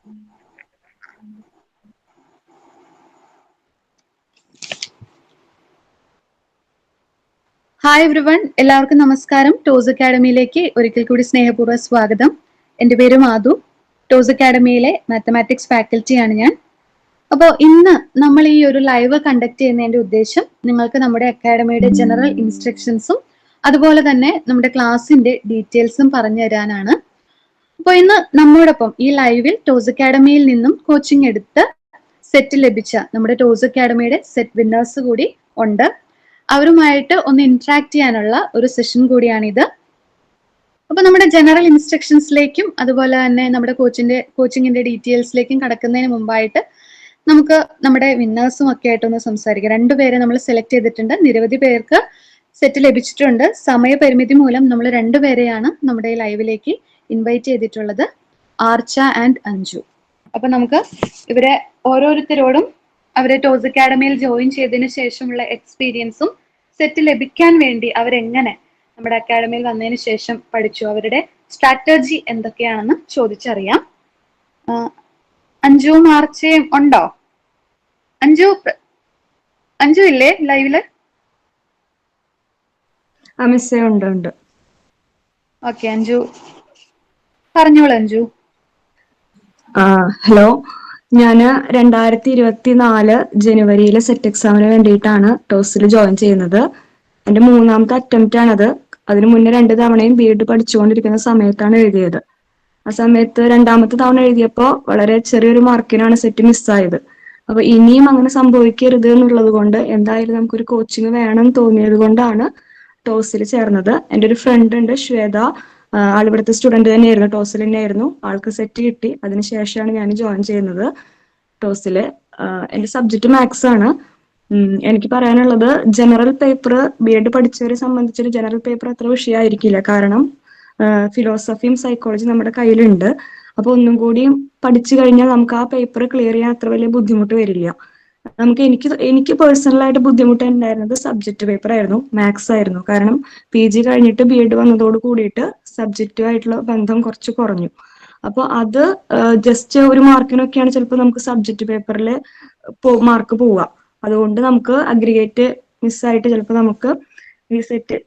Hi everyone, എല്ലാവർക്കും നമസ്കാരം. Toss അക്കാഡമിയിലേക്ക് ഒരിക്കൽ കൂടി സ്നേഹപൂർവ്വം സ്വാഗതം. എൻ്റെ പേര് മാധു. ടോസ് അക്കാഡമിയിലെ മാത്തമാറ്റിക്സ് ഫാക്കൽറ്റിയാണ് ഞാൻ. അപ്പോൾ ഇന്ന് നമ്മൾ ഈ ഒരു ലൈവ് കണ്ടക്ട് ചെയ്യുന്നതിൻ്റെ ഉദ്ദേശം നിങ്ങൾക്ക് നമ്മുടെ അക്കാഡമിയുടെ ജനറൽ ഇൻസ്ട്രക്ഷൻസും അതുപോലെ തന്നെ നമ്മുടെ ക്ലാസ്സിൻ്റെ ഡീറ്റെയിൽസും പറഞ്ഞു തരാനാണ്. അപ്പോൾ ഇന്ന് നമ്മോടൊപ്പം ഈ ലൈവിൽ ടോസ് അക്കാഡമിയിൽ നിന്നും കോച്ചിങ് എടുത്ത് സെറ്റ് ലഭിച്ച നമ്മുടെ ടോസ് അക്കാഡമിയുടെ സെറ്റ് വിന്നേഴ്സ് കൂടി ഉണ്ട്. അവരുമായിട്ട് ഒന്ന് ഇന്ററാക്ട് ചെയ്യാനുള്ള ഒരു സെഷൻ കൂടിയാണിത്. അപ്പൊ നമ്മുടെ ജനറൽ ഇൻസ്ട്രക്ഷൻസിലേക്കും അതുപോലെ തന്നെ നമ്മുടെ കോച്ചിങ്ങിന്റെ ഡീറ്റെയിൽസിലേക്കും കടക്കുന്നതിന് മുമ്പായിട്ട് നമുക്ക് നമ്മുടെ വിന്നേഴ്സും ഒക്കെ ആയിട്ടൊന്ന് സംസാരിക്കാം. 2 പേരെ നമ്മൾ സെലക്ട് ചെയ്തിട്ടുണ്ട്. നിരവധി പേർക്ക് സെറ്റ് ലഭിച്ചിട്ടുണ്ട്. സമയപരിമിതി മൂലം നമ്മൾ 2 പേരെയാണ് നമ്മുടെ ലൈവിലേക്ക് ഇൻവൈറ്റ് ചെയ്തിട്ടുള്ളത്, ആർച്ച ആൻഡ് അഞ്ജു. അപ്പൊ നമുക്ക് ഇവരെ ഓരോരുത്തരോടും അവരെ ടോസ് അക്കാഡമിയിൽ ജോയിൻ ചെയ്തതിനു ശേഷമുള്ള എക്സ്പീരിയൻസും സെറ്റ് ലഭിക്കാൻ വേണ്ടി അവരെങ്ങനെ നമ്മുടെ അക്കാഡമിയിൽ വന്നതിന് ശേഷം പഠിച്ചു, അവരുടെ സ്ട്രാറ്റജി എന്തൊക്കെയാണെന്ന് ചോദിച്ചറിയാം. അഞ്ജുവും ആർച്ചയും ഉണ്ടോ? അഞ്ജു ഇല്ലേ ലൈവില്? ഉണ്ട്. ഓക്കെ, അഞ്ജു പറഞ്ഞോളൂ. അഞ്ജു, ഹലോ. ഞാന് 2024 ജനുവരിയിലെ സെറ്റ് എക്സാമിന് വേണ്ടിയിട്ടാണ് ടോസിൽ ജോയിൻ ചെയ്യുന്നത്. എന്റെ 3ാമത്തെ അറ്റംപ്റ്റ് ആണത്. അതിനു മുന്നേ 2 തവണയും ബി.എഡ് പഠിച്ചുകൊണ്ടിരിക്കുന്ന സമയത്താണ് എഴുതിയത്. ആ സമയത്ത് 2ാമത്തെ തവണ എഴുതിയപ്പോൾ വളരെ ചെറിയൊരു മാർക്കിനാണ് സെറ്റ് മിസ്സായത്. അപ്പൊ ഇനിയും അങ്ങനെ സംഭവിക്കരുത് എന്നുള്ളത് കൊണ്ട് എന്തായാലും നമുക്കൊരു കോച്ചിങ് വേണം തോന്നിയത് കൊണ്ടാണ് ടോസിൽ ചേർന്നത്. എൻ്റെ ഒരു ഫ്രണ്ട് ഉണ്ട്, ശ്വേത. ആളിവിടുത്തെ സ്റ്റുഡന്റ് തന്നെയായിരുന്നു, ടോസിൽ തന്നെയായിരുന്നു. ആൾക്ക് സെറ്റ് കിട്ടി. അതിനുശേഷമാണ് ഞാൻ ജോയിൻ ചെയ്യുന്നത് ടോസില്. എൻ്റെ സബ്ജക്ട് മാത്സ് ആണ്. എനിക്ക് പറയാനുള്ളത്, ജനറൽ പേപ്പർ ബി.എഡ് പഠിച്ചവരെ സംബന്ധിച്ചൊരു ജനറൽ പേപ്പർ അത്ര വിഷയമായിരിക്കില്ല. കാരണം ഫിലോസഫിയും സൈക്കോളജിയും നമ്മുടെ കയ്യിലുണ്ട്. അപ്പൊ ഒന്നും കൂടി പഠിച്ചു കഴിഞ്ഞാൽ നമുക്ക് ആ പേപ്പർ ക്ലിയർ ചെയ്യാൻ അത്ര വലിയ ബുദ്ധിമുട്ട് വരില്ല. എനിക്ക് പേഴ്സണലായിട്ട് ബുദ്ധിമുട്ട് ഉണ്ടായിരുന്നത് സബ്ജക്ട് പേപ്പർ ആയിരുന്നു, മാത്സ് ആയിരുന്നു. കാരണം PG കഴിഞ്ഞിട്ട് ബി.എഡ് വന്നതോട് കൂടിയിട്ട് സബ്ജക്റ്റുമായിട്ടുള്ള ബന്ധം കുറച്ച് കുറഞ്ഞു. അപ്പൊ അത് ജസ്റ്റ് ഒരു മാർക്കിനൊക്കെയാണ് ചിലപ്പോൾ നമുക്ക് സബ്ജക്ട് പേപ്പറിൽ മാർക്ക് പോവുക. അതുകൊണ്ട് നമുക്ക് അഗ്രിഗേറ്റ് മിസ്സായിട്ട് ചിലപ്പോൾ നമുക്ക് ഈ സെറ്റ്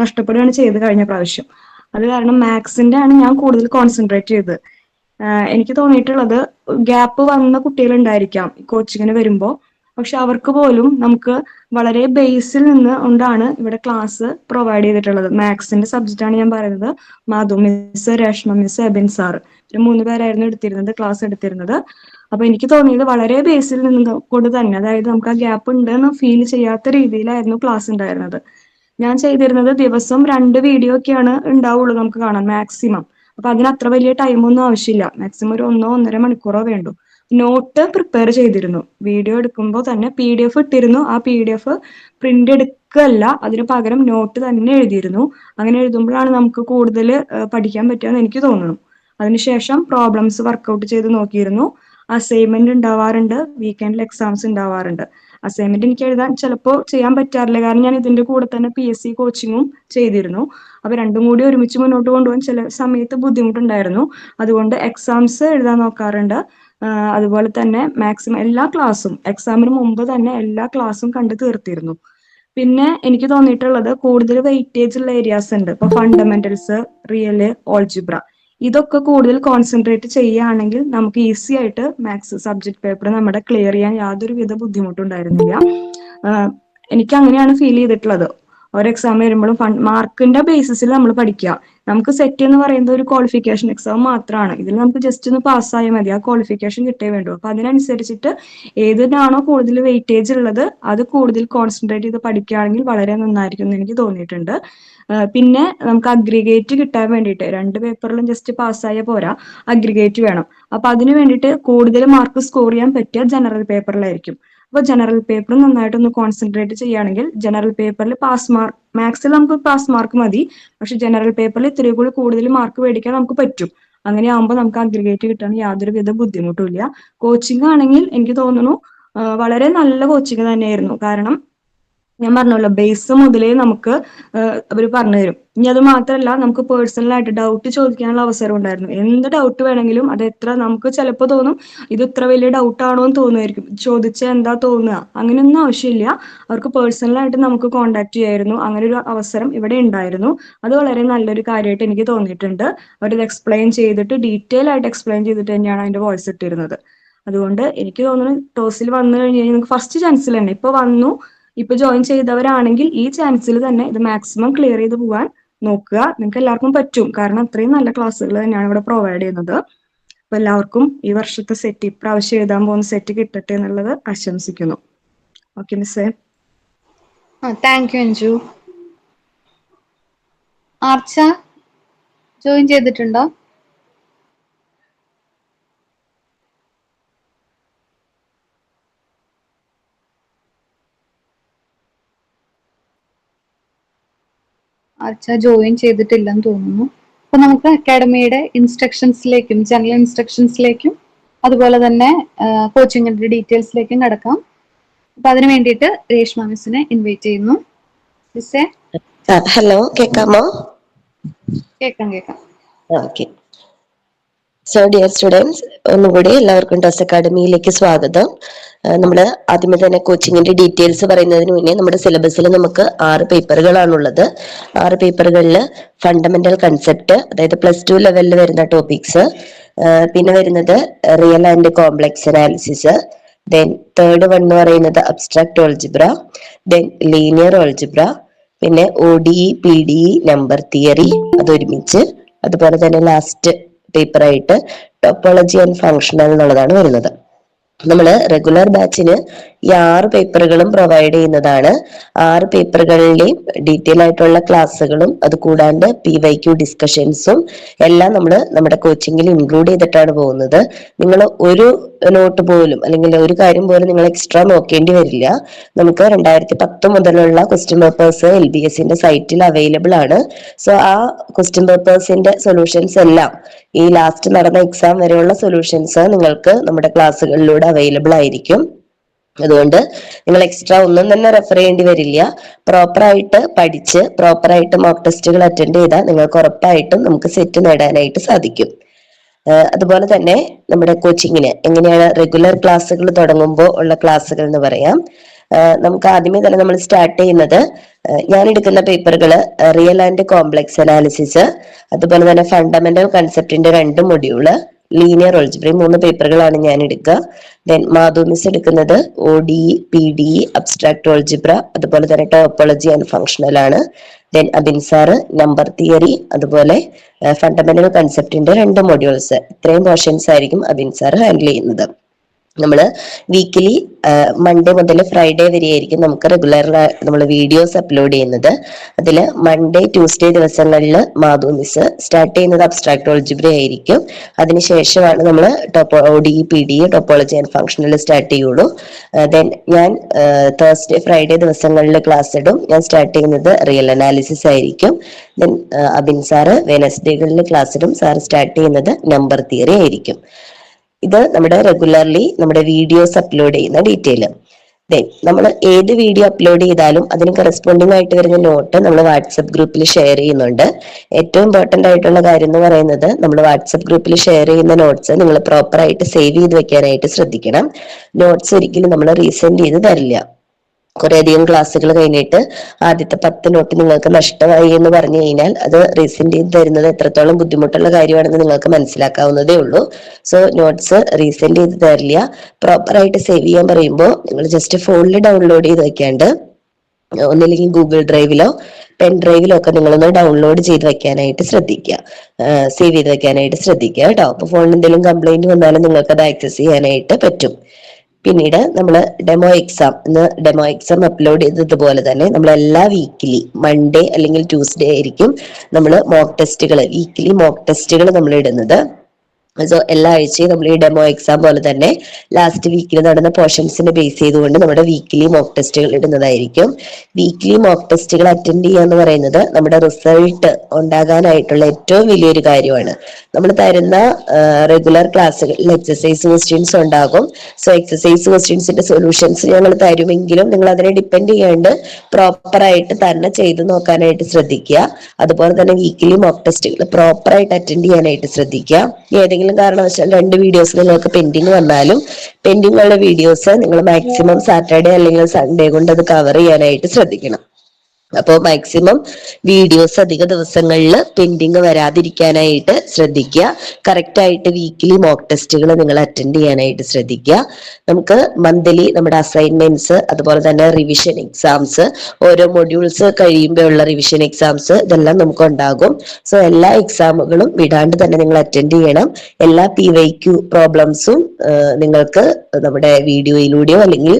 നഷ്ടപ്പെടുകയാണ് ചെയ്ത് കഴിഞ്ഞ പ്രാവശ്യം. അത് കാരണം മാത്സിന്റെ ആണ് ഞാൻ കൂടുതൽ കോൺസെൻട്രേറ്റ് ചെയ്തത്. എനിക്ക് തോന്നിയിട്ടുള്ളത്, ഗ്യാപ്പ് വന്ന കുട്ടികളുണ്ടായിരിക്കാം കോച്ചിങ്ങിന് വരുമ്പോൾ. പക്ഷെ അവർക്ക് പോലും നമുക്ക് വളരെ ബേസിൽ നിന്ന് കൊണ്ടാണ് ഇവിടെ ക്ലാസ് പ്രൊവൈഡ് ചെയ്തിട്ടുള്ളത്. മാത്സിന്റെ സബ്ജക്റ്റ് ആണ് ഞാൻ പറയുന്നത്. Madhu miss, Reshma miss, Ebin sir, 3 പേരായിരുന്നു ക്ലാസ് എടുത്തിരുന്നത്. അപ്പൊ എനിക്ക് തോന്നിയത് വളരെ ബേസിൽ നിന്ന് കൊണ്ട് തന്നെ, അതായത് നമുക്ക് ആ ഗ്യാപ്പ് ഉണ്ടെന്ന് ഫീൽ ചെയ്യാത്ത രീതിയിലായിരുന്നു ക്ലാസ് ഉണ്ടായിരുന്നത്. ഞാൻ ചെയ്തിരുന്നത് ദിവസം 2 വീഡിയോ ഒക്കെയാണ് ഉണ്ടാവുള്ളൂ നമുക്ക് കാണാൻ മാക്സിമം. അപ്പൊ അതിന് അത്ര വലിയ ടൈമൊന്നും ആവശ്യമില്ല. മാക്സിമം ഒരു 1-1.5 മണിക്കൂറോ വേണ്ടു. നോട്ട് പ്രിപ്പയർ ചെയ്തിരുന്നു. വീഡിയോ എടുക്കുമ്പോൾ തന്നെ PDF ഇട്ടിരുന്നു. ആ PDF പ്രിന്റ് എടുക്കല്ല, അതിന് പകരം നോട്ട് തന്നെ എഴുതിയിരുന്നു. അങ്ങനെ എഴുതുമ്പോഴാണ് നമുക്ക് കൂടുതൽ പഠിക്കാൻ പറ്റുകയെന്ന് എനിക്ക് തോന്നുന്നു. അതിനുശേഷം പ്രോബ്ലംസ് വർക്ക്ഔട്ട് ചെയ്ത് നോക്കിയിരുന്നു. അസൈൻമെന്റ് ഉണ്ടാവാറുണ്ട്, വീക്കെൻഡിൽ എക്സാംസ് ഉണ്ടാവാറുണ്ട്. അസൈൻമെന്റ് എനിക്ക് എഴുതാൻ ചിലപ്പോൾ ചെയ്യാൻ പറ്റാറില്ല, കാരണം ഞാൻ ഇതിന്റെ കൂടെ തന്നെ PSC കോച്ചിങ്ങും ചെയ്തിരുന്നു. അപ്പൊ രണ്ടും കൂടി ഒരുമിച്ച് മുന്നോട്ട് കൊണ്ടുപോകാൻ ചില സമയത്ത് ബുദ്ധിമുട്ടുണ്ടായിരുന്നു. അതുകൊണ്ട് എക്സാംസ് എഴുതാൻ നോക്കാറുണ്ട്. അതുപോലെ തന്നെ മാക്സിമം എല്ലാ ക്ലാസ്സും എക്സാമിന് മുമ്പ് തന്നെ എല്ലാ ക്ലാസ്സും കണ്ടു തീർത്തിരുന്നു. പിന്നെ എനിക്ക് തോന്നിയിട്ടുള്ളത്, കൂടുതൽ വെയിറ്റേജ് ഉള്ള ഏരിയാസ് ഉണ്ട്. ഇപ്പൊ ഫണ്ടമെന്റൽസ്, റിയല്, ഓൾജിബ്ര, ഇതൊക്കെ കൂടുതൽ കോൺസെൻട്രേറ്റ് ചെയ്യുകയാണെങ്കിൽ നമുക്ക് ഈസി ആയിട്ട് മാത്സ് സബ്ജക്ട് പേപ്പർ നമ്മുടെ ക്ലിയർ ചെയ്യാൻ യാതൊരു വിധ ബുദ്ധിമുട്ടുണ്ടായിരുന്നില്ല. എനിക്ക് അങ്ങനെയാണ് ഫീൽ ചെയ്തിട്ടുള്ളത്. ഒരു എക്സാം വരുമ്പോഴും മാർക്കിന്റെ ബേസിസിൽ നമ്മൾ പഠിക്കുക. നമുക്ക് സെറ്റ് എന്ന് പറയുന്നത് ഒരു ക്വാളിഫിക്കേഷൻ എക്സാം മാത്രമാണ്. ഇതിൽ നമുക്ക് ജസ്റ്റ് ഒന്ന് പാസ്സായാൽ മതി, ആ ക്വാളിഫിക്കേഷൻ കിട്ടേ വേണ്ടു. അപ്പൊ അതിനനുസരിച്ചിട്ട് ഏതിനാണോ കൂടുതൽ വെയിറ്റേജ് ഉള്ളത് അത് കൂടുതൽ കോൺസെൻട്രേറ്റ് ചെയ്ത് പഠിക്കുകയാണെങ്കിൽ വളരെ നന്നായിരിക്കും എന്ന് എനിക്ക് തോന്നിയിട്ടുണ്ട്. പിന്നെ നമുക്ക് അഗ്രിഗേറ്റ് കിട്ടാൻ വേണ്ടിയിട്ട് 2 പേപ്പറിലും ജസ്റ്റ് പാസ്സായാൽ പോരാ, അഗ്രിഗേറ്റ് വേണം. അപ്പൊ അതിന് വേണ്ടിയിട്ട് കൂടുതൽ മാർക്ക് സ്കോർ ചെയ്യാൻ പറ്റിയ ജനറൽ പേപ്പറിലായിരിക്കും. അപ്പൊ ജനറൽ പേപ്പർ നന്നായിട്ടൊന്ന് കോൺസെൻട്രേറ്റ് ചെയ്യുകയാണെങ്കിൽ ജനറൽ പേപ്പറിൽ പാസ് മാർക്ക്, മാത്സിൽ നമുക്ക് പാസ് മാർക്ക് മതി, പക്ഷെ ജനറൽ പേപ്പറിൽ ഇത്രയും കൂടി കൂടുതൽ മാർക്ക് മേടിക്കാൻ നമുക്ക് പറ്റും. അങ്ങനെ ആകുമ്പോൾ നമുക്ക് അഗ്രിഗേറ്റ് കിട്ടാൻ യാതൊരു വിധ ബുദ്ധിമുട്ടും ഇല്ല. കോച്ചിങ് ആണെങ്കിൽ എനിക്ക് തോന്നുന്നു വളരെ നല്ല കോച്ചിങ് തന്നെയായിരുന്നു. കാരണം ഞാൻ പറഞ്ഞല്ലോ ബേസ് മുതലേ നമുക്ക് അവർ പറഞ്ഞു തരും. ഇനി അത് മാത്രമല്ല, നമുക്ക് പേഴ്സണലായിട്ട് ഡൗട്ട് ചോദിക്കാനുള്ള അവസരം ഉണ്ടായിരുന്നു. എന്ത് ഡൗട്ട് വേണമെങ്കിലും അത് എത്ര നമുക്ക് ചിലപ്പോൾ തോന്നും ഇത് ഇത്ര വലിയ ഡൗട്ട് ആണോ എന്ന് തോന്നുമായിരിക്കും, ചോദിച്ചാൽ എന്താ തോന്നുക, അങ്ങനെയൊന്നും ആവശ്യമില്ല. അവർക്ക് പേഴ്സണലായിട്ട് നമുക്ക് കോൺടാക്ട് ചെയ്യായിരുന്നു. അങ്ങനെ ഒരു അവസരം ഇവിടെ ഉണ്ടായിരുന്നു. അത് വളരെ നല്ലൊരു കാര്യമായിട്ട് എനിക്ക് തോന്നിയിട്ടുണ്ട്. അവരിത് എക്സ്പ്ലെയിൻ ചെയ്തിട്ട് ഡീറ്റെയിൽ ആയിട്ട് എക്സ്പ്ലെയിൻ ചെയ്തിട്ട് തന്നെയാണ് അതിന്റെ വോയിസ് ഇട്ടിരുന്നത്. അതുകൊണ്ട് എനിക്ക് തോന്നുന്നു ടോസിൽ വന്നു കഴിഞ്ഞ് കഴിഞ്ഞാൽ നിങ്ങൾക്ക് ഫസ്റ്റ് ചാൻസിൽ തന്നെ ഇപ്പൊ ജോയിൻ ചെയ്തവരാണെങ്കിൽ ഈ ചാൻസിൽ തന്നെ ഇത് മാക്സിമം ക്ലിയർ ചെയ്ത് പോകാൻ നോക്കുക. നിങ്ങൾക്ക് എല്ലാവർക്കും പറ്റും, കാരണം അത്രയും നല്ല ക്ലാസ്സുകൾ തന്നെയാണ് ഇവിടെ പ്രൊവൈഡ് ചെയ്യുന്നത്. അപ്പൊ എല്ലാവർക്കും ഈ വർഷത്തെ സെറ്റ്, ഇപ്രാവശ്യം എഴുതാൻ പോകുന്ന സെറ്റ് കിട്ടട്ടെ എന്നുള്ളത് ആശംസിക്കുന്നു. ഓക്കെ മിസ്സേ. Thank you Anju. Archa join ചെയ്തിട്ടുണ്ടോ? ആർച്ച ജോയിൻ ചെയ്തിട്ടില്ലെന്ന് തോന്നുന്നു. അപ്പൊ നമുക്ക് അക്കാഡമിയുടെ ഇൻസ്ട്രക്ഷൻസിലേക്കും ജനറൽ ഇൻസ്ട്രക്ഷൻസിലേക്കും അതുപോലെ തന്നെ കോച്ചിങ്ങിന്റെ ഡീറ്റെയിൽസിലേക്കും കിടക്കാം. അപ്പൊ അതിനു വേണ്ടിയിട്ട് രേഷ്മ മിസ്സിനെ ഇൻവൈറ്റ് ചെയ്യുന്നു. മിസ്സേ. ഹലോ, കേൾക്കാമോ? കേൾക്കാം. ഓക്കെ. സോ ഡിയർ സ്റ്റുഡൻസ്, ഒന്നുകൂടി എല്ലാവർക്കും ടോസ് അക്കാഡമിയിലേക്ക് സ്വാഗതം. നമ്മൾ ആദ്യമേ തന്നെ കോച്ചിങ്ങിന്റെ ഡീറ്റെയിൽസ് പറയുന്നതിന് മുന്നേ നമ്മുടെ സിലബസിൽ നമുക്ക് 6 പേപ്പറുകളാണുള്ളത്. 6 പേപ്പറുകളിൽ ഫണ്ടമെന്റൽ കൺസെപ്റ്റ്, അതായത് +2 ലെവലിൽ വരുന്ന ടോപ്പിക്സ്, പിന്നെ വരുന്നത് real and complex analysis, then third one എന്ന് പറയുന്നത് abstract algebra, then linear algebra, പിന്നെ ODE PDE നമ്പർ തിയറി അതൊരുമിച്ച്, അതുപോലെ തന്നെ ലാസ്റ്റ് പേപ്പറായിട്ട് ടോപ്പോളജി ആൻഡ് ഫങ്ഷണൽ എന്നുള്ളതാണ് വരുന്നത്. നമ്മൾ റെഗുലർ ബാച്ചിന് ഈ 6 പേപ്പറുകളും പ്രൊവൈഡ് ചെയ്യുന്നതാണ്. 6 പേപ്പറുകളിലെയും ഡീറ്റെയിൽ ആയിട്ടുള്ള ക്ലാസ്സുകളും അത് കൂടാണ്ട് PYQ ഡിസ്കഷൻസും എല്ലാം നമ്മൾ നമ്മുടെ കോച്ചിങ്ങിൽ ഇൻക്ലൂഡ് ചെയ്തിട്ടാണ് പോകുന്നത്. നിങ്ങൾ ഒരു നോട്ട് പോലും അല്ലെങ്കിൽ ഒരു കാര്യം പോലും നിങ്ങൾ എക്സ്ട്രാ നോക്കേണ്ടി വരില്ല. നമുക്ക് 2010 മുതലുള്ള ക്വസ്റ്റ്യൻ പേപ്പേഴ്സ് LBSന്റെ സൈറ്റിൽ അവൈലബിൾ ആണ്. സോ ആ ക്വസ്റ്റ്യൻ പേപ്പേഴ്സിന്റെ സൊല്യൂഷൻസ് എല്ലാം, ഈ ലാസ്റ്റ് നടന്ന എക്സാം വരെയുള്ള സൊല്യൂഷൻസ് നിങ്ങൾക്ക് നമ്മുടെ ക്ലാസ്സുകളിലൂടെ അവൈലബിൾ ആയിരിക്കും. അതുകൊണ്ട് നിങ്ങൾ എക്സ്ട്രാ ഒന്നും തന്നെ റെഫർ ചെയ്യേണ്ടി വരില്ല. പ്രോപ്പറായിട്ട് പഠിച്ച് പ്രോപ്പറായിട്ട് മോക്ക് ടെസ്റ്റുകൾ അറ്റൻഡ് ചെയ്താൽ നിങ്ങൾക്ക് ഉറപ്പായിട്ടും നമുക്ക് സെറ്റ് നേടാനായിട്ട് സാധിക്കും. അതുപോലെ തന്നെ നമ്മുടെ കോച്ചിങ്ങിന് എങ്ങനെയാണ് റെഗുലർ ക്ലാസ്സുകൾ തുടങ്ങുമ്പോൾ ഉള്ള ക്ലാസ്സുകൾ എന്ന് പറയാം. നമുക്ക് ആദ്യമേ തന്നെ നമ്മൾ സ്റ്റാർട്ട് ചെയ്യുന്നത്, ഞാൻ എടുക്കുന്ന പേപ്പറുകൾ റിയൽ ആൻഡ് കോംപ്ലക്സ് അനാലിസിസ്, അതുപോലെ തന്നെ ഫണ്ടമെന്റൽ കൺസെപ്റ്റിന്റെ 2 മൊഡ്യൂള്, ലീനിയർ ഓൾജിബ്ര, 3 പേപ്പറുകളാണ് ഞാൻ എടുക്കുക. ദെൻ മാധു മിസ് എടുക്കുന്നത് ODE PDE അബ്സ്ട്രാക്ട് ഓൾജിബ്ര, അതുപോലെ തന്നെ ടോപ്പോളജി ആൻഡ് ഫങ്ഷണൽ ആണ്. Then Abin sir number theory, അതുപോലെ ഫണ്ടമെന്റൽ കൺസെപ്റ്റിന്റെ 2 മൊഡ്യൂൾസ്. ഇത്രയും പോർഷൻസ് ആയിരിക്കും അബിൻ സാർ ഹാൻഡിൽ ചെയ്യുന്നത്. നമ്മള് വീക്കിലി മൺഡേ മുതൽ ഫ്രൈഡേ വരെ ആയിരിക്കും നമുക്ക് റെഗുലർ നമ്മൾ വീഡിയോസ് അപ്ലോഡ് ചെയ്യുന്നത്. അതിൽ മൺഡേ ട്യൂസ്ഡേ ദിവസങ്ങളിൽ മാധു മിസ് സ്റ്റാർട്ട് ചെയ്യുന്നത് അബ്സ്ട്രാക്ട് ഓൾജിബ്ര ആയിരിക്കും. അതിനുശേഷമാണ് നമ്മൾ ODE PDE topology and functional start ചെയ്യുള്ളൂ. ദെൻ ഞാൻ തേഴ്സ്ഡേ ഫ്രൈഡേ ദിവസങ്ങളിൽ ക്ലാസ് ഇടും. ഞാൻ സ്റ്റാർട്ട് ചെയ്യുന്നത് റിയൽ അനാലിസിസ് ആയിരിക്കും. ദെൻ അബിൻ സാറ് വെനസ്ഡേകളിൽ ക്ലാസ് ഇടും. സാർ സ്റ്റാർട്ട് ചെയ്യുന്നത് നമ്പർ തിയറി ആയിരിക്കും. ഇത് നമ്മുടെ റെഗുലർലി നമ്മുടെ വീഡിയോസ് അപ്ലോഡ് ചെയ്യുന്ന ഡീറ്റെയിൽ. നമ്മൾ ഏത് വീഡിയോ അപ്ലോഡ് ചെയ്താലും അതിന് കറസ്പോണ്ടിങ് ആയിട്ട് വരുന്ന നോട്ട് നമ്മൾ വാട്സപ്പ് ഗ്രൂപ്പിൽ ഷെയർ ചെയ്യുന്നുണ്ട്. ഏറ്റവും ഇമ്പോർട്ടന്റ് ആയിട്ടുള്ള കാര്യം എന്ന് പറയുന്നത്, നമ്മൾ വാട്സപ്പ് ഗ്രൂപ്പിൽ ഷെയർ ചെയ്യുന്ന നോട്ട്സ് നിങ്ങൾ പ്രോപ്പർ ആയിട്ട് സേവ് ചെയ്ത് വെക്കാനായിട്ട് ശ്രദ്ധിക്കണം. നോട്ട്സ് ഒരിക്കലും നമ്മൾ റീസെൻഡ് ചെയ്ത് തരില്ല. കുറേയധികം ക്ലാസ്സുകൾ കഴിഞ്ഞിട്ട് ആദ്യത്തെ 10 നോട്ട് നിങ്ങൾക്ക് നഷ്ടമായി എന്ന് പറഞ്ഞു കഴിഞ്ഞാൽ അത് റീസെൻഡ് ചെയ്ത് തരുന്നത് എത്രത്തോളം ബുദ്ധിമുട്ടുള്ള കാര്യമാണെന്ന് നിങ്ങൾക്ക് മനസ്സിലാക്കാവുന്നതേ ഉള്ളൂ. സോ നോട്ട്സ് റീസെൻഡ് ചെയ്ത് തരില്ല. പ്രോപ്പറായിട്ട് സേവ് ചെയ്യാൻ പറയുമ്പോൾ നിങ്ങൾ ജസ്റ്റ് ഫോണിൽ ഡൗൺലോഡ് ചെയ്ത് വെക്കാണ്ട് ഒന്നില്ലെങ്കിൽ ഗൂഗിൾ ഡ്രൈവിലോ പെൻ ഡ്രൈവിലോ ഒക്കെ നിങ്ങളൊന്ന് ഡൗൺലോഡ് ചെയ്ത് വെക്കാനായിട്ട് ശ്രദ്ധിക്കുക, സേവ് ചെയ്ത് വെക്കാനായിട്ട് ശ്രദ്ധിക്കുക കേട്ടോ. അപ്പൊ ഫോണിൽ എന്തെങ്കിലും കംപ്ലൈന്റ് വന്നാലും നിങ്ങൾക്ക് അത് ആക്സസ് ചെയ്യാനായിട്ട് പറ്റും. പിന്നീട് നമ്മൾ ഡെമോ എക്സാം അപ്ലോഡ് ചെയ്തതുപോലെ തന്നെ നമ്മൾ എല്ലാ വീക്കിലി മൺഡേ അല്ലെങ്കിൽ ട്യൂസ്ഡേ ആയിരിക്കും നമ്മൾ വീക്കിലി മോക്ക് ടെസ്റ്റുകൾ നമ്മൾ ഇടുന്നത്. സോ എല്ലാ ആഴ്ചയും നമ്മൾ ഈ ഡെമോ എക്സാം പോലെ തന്നെ ലാസ്റ്റ് വീക്കിൽ നടന്ന പോർഷൻസിനെ ബേസ് ചെയ്തുകൊണ്ട് നമ്മുടെ വീക്കിലി മോക്ക് ടെസ്റ്റുകൾ ഇടുന്നതായിരിക്കും. വീക്കിലി മോക്ക് ടെസ്റ്റുകൾ അറ്റൻഡ് ചെയ്യുക എന്ന് പറയുന്നത് നമ്മുടെ റിസൾട്ട് ഉണ്ടാകാനായിട്ടുള്ള ഏറ്റവും വലിയൊരു കാര്യമാണ്. നമ്മൾ തരുന്ന റെഗുലർ ക്ലാസ്സുകളിൽ എക്സസൈസ് ക്വസ്റ്റ്യൻസ് ഉണ്ടാകും. സോ എക്സസൈസ് ക്വസ്റ്റ്യൻസിന്റെ സൊല്യൂഷൻസ് ഞങ്ങൾ തരുമെങ്കിലും നിങ്ങൾ അതിനെ ഡിപ്പെൻഡ് ചെയ്യാണ്ട് പ്രോപ്പറായിട്ട് തന്നെ ചെയ്ത് നോക്കാനായിട്ട് ശ്രദ്ധിക്കുക. അതുപോലെ തന്നെ വീക്കിലി മോക്ക് ടെസ്റ്റുകൾ പ്രോപ്പറായിട്ട് അറ്റൻഡ് ചെയ്യാനായിട്ട് ശ്രദ്ധിക്കുക. ഏതെങ്കിലും കാരണവശാൽ 2 വീഡിയോസ് നിങ്ങൾക്ക് പെൻഡിങ് വന്നാലും പെൻഡിങ്ങുള്ള വീഡിയോസ് നിങ്ങൾ മാക്സിമം സാറ്റർഡേ അല്ലെങ്കിൽ സൺഡേ കൊണ്ട് അത് കവർ ചെയ്യാനായിട്ട് ശ്രദ്ധിക്കണം. അപ്പോൾ മാക്സിമം വീഡിയോസ് അധിക ദിവസങ്ങളിൽ പെൻഡിങ് വരാതിരിക്കാനായിട്ട് ശ്രദ്ധിക്കുക. കറക്റ്റ് ആയിട്ട് വീക്കിലി മോക്ക് ടെസ്റ്റുകൾ നിങ്ങൾ അറ്റൻഡ് ചെയ്യാനായിട്ട് ശ്രദ്ധിക്കുക. നമുക്ക് മന്ത്ലി നമ്മുടെ അസൈൻമെന്റ്സ്, അതുപോലെ തന്നെ റിവിഷൻ എക്സാംസ്, ഓരോ മൊഡ്യൂൾസ് കഴിയുമ്പോൾ ഉള്ള റിവിഷൻ എക്സാംസ്, ഇതെല്ലാം നമുക്ക് ഉണ്ടാകും. സോ എല്ലാ എക്സാമുകളും വിടാണ്ട് തന്നെ നിങ്ങൾ അറ്റൻഡ് ചെയ്യണം. എല്ലാ PYQ പ്രോബ്ലംസും നിങ്ങൾക്ക് നമ്മുടെ വീഡിയോയിലൂടെയോ അല്ലെങ്കിൽ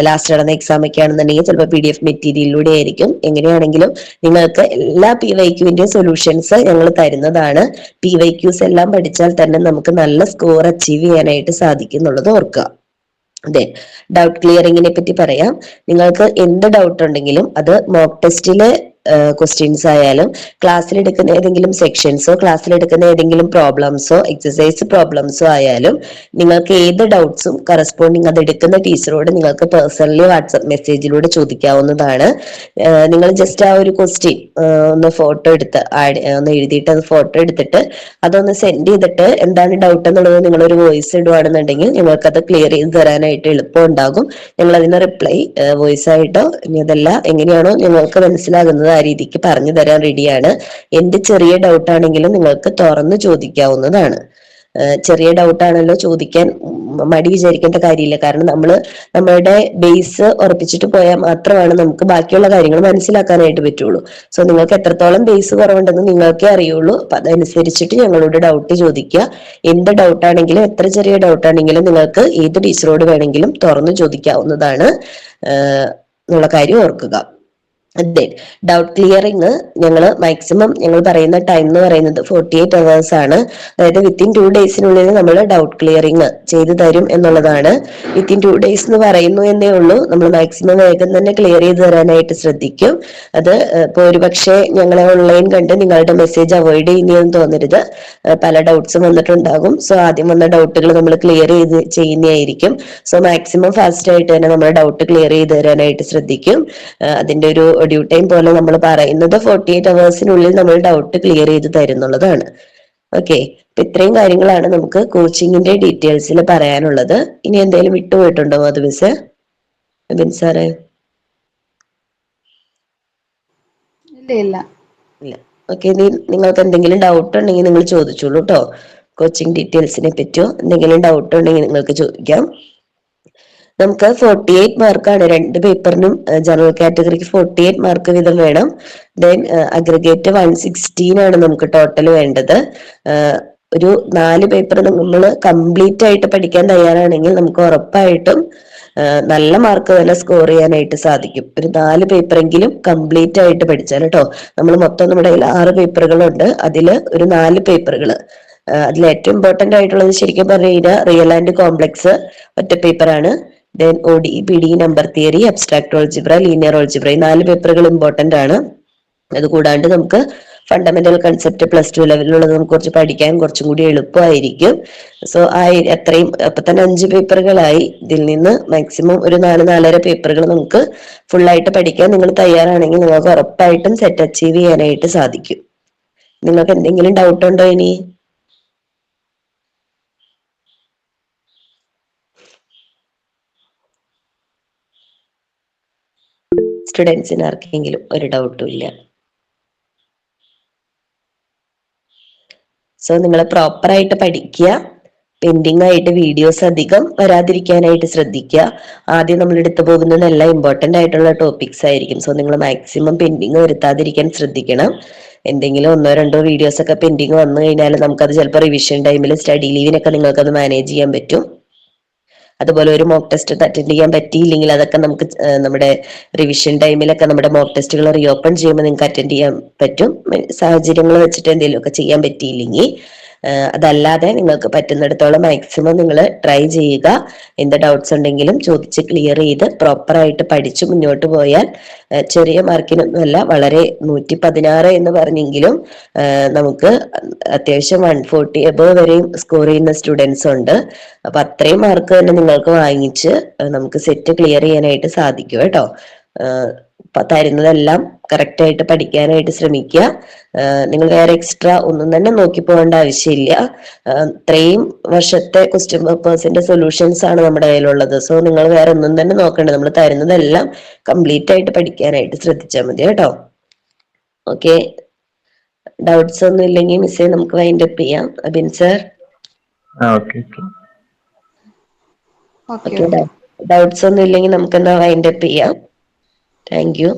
ലാസ്റ്റ് നടന്ന എക്സാം ഒക്കെ ആണെന്നുണ്ടെങ്കിൽ ചിലപ്പോൾ PDF മെറ്റീരിയലിലൂടെ ആയിരിക്കും. എങ്ങനെയാണെങ്കിലും നിങ്ങൾക്ക് എല്ലാ PYQവിന്റെ സൊല്യൂഷൻസ് ഞങ്ങൾ തരുന്നതാണ്. PYQs എല്ലാം പഠിച്ചാൽ തന്നെ നമുക്ക് നല്ല സ്കോർ അച്ചീവ് ചെയ്യാനായിട്ട് സാധിക്കും എന്നുള്ളത് ഓർക്കുക. അതെ, ഡൗട്ട് ക്ലിയറിങ്ങിനെ പറ്റി പറയാം. നിങ്ങൾക്ക് എന്ത് ഡൗട്ട് ഉണ്ടെങ്കിലും അത് മോക്ക് ടെസ്റ്റിലെ ക്വസ്റ്റ്യൻസ് ആയാലും, ക്ലാസ്സിലെടുക്കുന്ന ഏതെങ്കിലും സെക്ഷൻസോ ക്ലാസ്സിലെടുക്കുന്ന ഏതെങ്കിലും പ്രോബ്ലംസോ എക്സസൈസ് പ്രോബ്ലംസോ ആയാലും നിങ്ങൾക്ക് ഏത് ഡൗട്ട്സും കറസ്പോണ്ടിങ് അത് എടുക്കുന്ന ടീച്ചറോട് നിങ്ങൾക്ക് പേഴ്സണലി വാട്സപ്പ് മെസ്സേജിലൂടെ ചോദിക്കാവുന്നതാണ്. നിങ്ങൾ ജസ്റ്റ് ആ ഒരു ക്വസ്റ്റ്യൻ ഒന്ന് ഫോട്ടോ എടുത്ത് ഒന്ന് എഴുതിയിട്ട് അത് ഫോട്ടോ എടുത്തിട്ട് അതൊന്ന് സെൻഡ് ചെയ്തിട്ട് എന്താണ് ഡൗട്ട് എന്നുള്ളത് നിങ്ങളൊരു വോയിസ് ഇടുവാണെന്നുണ്ടെങ്കിൽ നിങ്ങൾക്കത് ക്ലിയർ ചെയ്ത് തരാനായിട്ട് എളുപ്പം ഉണ്ടാകും. ഞങ്ങൾ അതിന് റിപ്ലൈ വോയിസ് ആയിട്ടോ ഇനി അതല്ല എങ്ങനെയാണോ നിങ്ങൾക്ക് മനസ്സിലാകുന്നത് ആ രീതിക്ക് പറഞ്ഞു തരാൻ റെഡിയാണ്. എന്ത് ചെറിയ ഡൗട്ട് ആണെങ്കിലും നിങ്ങൾക്ക് തുറന്ന് ചോദിക്കാവുന്നതാണ്. ചെറിയ ഡൗട്ടാണല്ലോ, ചോദിക്കാൻ മടി വിചാരിക്കേണ്ട കാര്യമില്ല. കാരണം നമ്മളുടെ ബേസ് ഉറപ്പിച്ചിട്ട് പോയാൽ മാത്രമാണ് നമുക്ക് ബാക്കിയുള്ള കാര്യങ്ങൾ മനസ്സിലാക്കാനായിട്ട് പറ്റുള്ളൂ. സോ നിങ്ങൾക്ക് എത്രത്തോളം ബേസ് കുറവുണ്ടെന്ന് നിങ്ങൾക്കേ അറിയുള്ളൂ. അപ്പൊ അതനുസരിച്ചിട്ട് ഞങ്ങളോട് ഡൗട്ട് ചോദിക്കുക. എന്ത് ഡൗട്ടാണെങ്കിലും, എത്ര ചെറിയ ഡൗട്ടാണെങ്കിലും നിങ്ങൾക്ക് ഏത് ടീച്ചറോട് വേണമെങ്കിലും തുറന്നു ചോദിക്കാവുന്നതാണ് എന്നുള്ള കാര്യം ഓർക്കുക. അതെ, ഡൗട്ട് ക്ലിയറിങ് ഞങ്ങൾ പറയുന്ന ടൈം എന്ന് പറയുന്നത് 48 hours ആണ്. അതായത് വിത്തിൻ 2 daysനുള്ളിൽ നമ്മൾ ഡൗട്ട് ക്ലിയറിങ് ചെയ്തു തരും എന്നുള്ളതാണ്. വിത്തിൻ 2 days എന്ന് പറയുന്നു എന്നേ ഉള്ളൂ. നമ്മൾ മാക്സിമം വേഗം തന്നെ ക്ലിയർ ചെയ്ത് തരാനായിട്ട് ശ്രദ്ധിക്കും. അത് ഇപ്പോൾ ഒരുപക്ഷെ ഞങ്ങളെ ഓൺലൈൻ കണ്ട് നിങ്ങളുടെ മെസ്സേജ് അവോയ്ഡ് ചെയ്യുന്നതെന്ന് തോന്നരുത്. പല ഡൗട്ട്സും വന്നിട്ടുണ്ടാകും. സോ ആദ്യം വന്ന ഡൗട്ടുകൾ നമ്മൾ ക്ലിയർ ചെയ്ത് ചെയ്യുന്നതായിരിക്കും. സോ മാക്സിമം ഫാസ്റ്റ് ആയിട്ട് തന്നെ നമ്മൾ ഡൗട്ട് ക്ലിയർ ചെയ്ത് തരാനായിട്ട് ശ്രദ്ധിക്കും. അതിന്റെ ഒരു ഡ്യൂ ടൈം പോലെ നമ്മൾ പറയുന്നത് 48 hours നമ്മൾ ഡൗട്ട് ക്ലിയർ ചെയ്ത് തരുന്നുള്ളതാണ്. ഓക്കെ, അപ്പൊ ഇത്രയും കാര്യങ്ങളാണ് നമുക്ക് കോച്ചിങ്ങിന്റെ ഡീറ്റെയിൽസിൽ പറയാനുള്ളത്. ഇനി എന്തെങ്കിലും വിട്ടുപോയിട്ടുണ്ടോ അത് മിസ് ബിൻ സാറേ? ഇല്ല. ഓക്കെ, നിങ്ങൾക്ക് എന്തെങ്കിലും ഡൗട്ട് ഉണ്ടെങ്കിൽ നിങ്ങൾ ചോദിച്ചോളൂ കേട്ടോ. കോച്ചിങ് ഡീറ്റെയിൽസിനെ പറ്റിയോ എന്തെങ്കിലും ഡൗട്ട് ഉണ്ടെങ്കിൽ നിങ്ങൾക്ക് ചോദിക്കാം. നമുക്ക് 48 മാർക്കാണ് 2 പേപ്പറിനും. ജനറൽ കാറ്റഗറിക്ക് 48 മാർക്ക് വീതം വേണം. ദെൻ അഗ്രിഗേറ്റ് 116 ആണ് നമുക്ക് ടോട്ടൽ വേണ്ടത്. ഒരു 4 പേപ്പർ നമ്മൾ കംപ്ലീറ്റ് ആയിട്ട് പഠിക്കാൻ തയ്യാറാണെങ്കിൽ നമുക്ക് ഉറപ്പായിട്ടും നല്ല മാർക്ക് തന്നെ സ്കോർ ചെയ്യാനായിട്ട് സാധിക്കും. ഒരു 4 പേപ്പറെങ്കിലും കംപ്ലീറ്റ് ആയിട്ട് പഠിച്ചാൽ കേട്ടോ. നമ്മൾ മൊത്തം നമ്മുടെ കയ്യിൽ 6 പേപ്പറുകളുണ്ട്. അതില് ഒരു 4 പേപ്പറുകൾ, അതിൽ ഏറ്റവും ഇമ്പോർട്ടന്റ് ആയിട്ടുള്ളത് ശരിക്കും പറഞ്ഞു കഴിഞ്ഞാൽ റിയൽ ആൻഡ് കോംപ്ലക്സ് ഒറ്റ പേപ്പറാണ്. Then ODE, PD, number theory, abstract algebra, linear algebra, ഈ 4 പേപ്പറുകൾ ഇമ്പോർട്ടന്റ് ആണ്. അത് കൂടാണ്ട് നമുക്ക് ഫണ്ടമെന്റൽ കൺസെപ്റ്റ് +2 ലെവലിലുള്ളത് നമുക്ക് കുറച്ച് പഠിക്കാൻ കുറച്ചും കൂടി എളുപ്പമായിരിക്കും. സോ അത്രയും അപ്പൊ തന്നെ 5 പേപ്പറുകളായി. ഇതിൽ നിന്ന് മാക്സിമം ഒരു 4-4.5 പേപ്പറുകൾ നമുക്ക് ഫുൾ ആയിട്ട് പഠിക്കാൻ നിങ്ങൾ തയ്യാറാണെങ്കിൽ നിങ്ങൾക്ക് ഉറപ്പായിട്ടും സെറ്റ് അച്ചീവ് ചെയ്യാനായിട്ട് സാധിക്കും. നിങ്ങൾക്ക് എന്തെങ്കിലും ഡൗട്ട് ഉണ്ടോ ഇനി? സ്റ്റുഡൻസിന് ആർക്കെങ്കിലും ഒരു ഡൗട്ടും ഇല്ല? സോ നിങ്ങൾ പ്രോപ്പറായിട്ട് പഠിക്കുക. പെൻഡിങ് ആയിട്ട് വീഡിയോസ് അധികം വരാതിരിക്കാനായിട്ട് ശ്രദ്ധിക്കുക. ആദ്യം നമ്മൾ എടുത്തു പോകുന്നത് എല്ലാം ഇമ്പോർട്ടന്റ് ആയിട്ടുള്ള ടോപ്പിക്സ് ആയിരിക്കും. സോ നിങ്ങൾ മാക്സിമം പെൻഡിങ് വരുത്താതിരിക്കാൻ ശ്രദ്ധിക്കണം. എന്തെങ്കിലും 1-2 വീഡിയോസ് ഒക്കെ പെൻഡിങ് വന്നു കഴിഞ്ഞാൽ നമുക്കത് ചിലപ്പോൾ റിവിഷൻ ടൈമിൽ സ്റ്റഡി ലീവിനൊക്കെ നിങ്ങൾക്കത് മാനേജ് ചെയ്യാൻ പറ്റും. അതുപോലെ ഒരു മോക്ക് ടെസ്റ്റ് അറ്റൻഡ് ചെയ്യാൻ പറ്റിയില്ലെങ്കിൽ അതൊക്കെ നമുക്ക് നമ്മുടെ റിവിഷൻ ടൈമിലൊക്കെ നമ്മുടെ മോക്ക് ടെസ്റ്റുകൾ റീഓപ്പൺ ചെയ്യുമ്പോൾ നിങ്ങൾക്ക് അറ്റൻഡ് ചെയ്യാൻ പറ്റും. സാഹചര്യങ്ങൾ വെച്ചിട്ട് എന്തെങ്കിലുമൊക്കെ ചെയ്യാൻ പറ്റിയില്ലെങ്കിൽ അതല്ലാതെ നിങ്ങൾക്ക് പറ്റുന്നിടത്തോളം മാക്സിമം നിങ്ങൾ ട്രൈ ചെയ്യുക. എന്ത് ഡൗട്ട്സ് ഉണ്ടെങ്കിലും ചോദിച്ച് ക്ലിയർ ചെയ്ത് പ്രോപ്പറായിട്ട് പഠിച്ചു മുന്നോട്ട് പോയാൽ ചെറിയ മാർക്കിനൊന്നുമല്ല, വളരെ 116 എന്ന് പറഞ്ഞെങ്കിലും നമുക്ക് അത്യാവശ്യം 140 എബോവ് വരെയും സ്കോർ ചെയ്യുന്ന സ്റ്റുഡൻസ് ഉണ്ട്. അപ്പൊ അത്രയും മാർക്ക് തന്നെ നിങ്ങൾക്ക് വാങ്ങിച്ച് നമുക്ക് സെറ്റ് ക്ലിയർ ചെയ്യാനായിട്ട് സാധിക്കും കേട്ടോ. തരുന്നതെല്ലാം കറക്റ്റ് ആയിട്ട് പഠിക്കാനായിട്ട് ശ്രമിക്കുക. നിങ്ങൾ വേറെ എക്സ്ട്രാ ഒന്നും തന്നെ നോക്കി പോകേണ്ട ആവശ്യമില്ല. ഇത്രയും വർഷത്തെ ക്വസ്റ്റ്യൻ പേപ്പേഴ്സിന്റെ സൊല്യൂഷൻസ് ആണ് നമ്മുടെ കയ്യിലുള്ളത്. സോ നിങ്ങൾ വേറെ ഒന്നും തന്നെ നോക്കണ്ട, നമ്മൾ തരുന്നതെല്ലാം കംപ്ലീറ്റ് ആയിട്ട് പഠിക്കാനായിട്ട് ശ്രദ്ധിച്ചാൽ മതി കേട്ടോ. ഓക്കെ, ഡൗട്ട്സ് ഒന്നും ഇല്ലെങ്കിൽ മിസ്സേ നമുക്ക് വൈൻഡ് അപ്പ് ചെയ്യാം. അബിൻ സർ. ഓക്കെ, ഡൗട്ട്സ് ഒന്നും ഇല്ലെങ്കിൽ നമുക്ക് എന്നാ വൈൻഡ് അപ്പ് ചെയ്യാം. Thank you.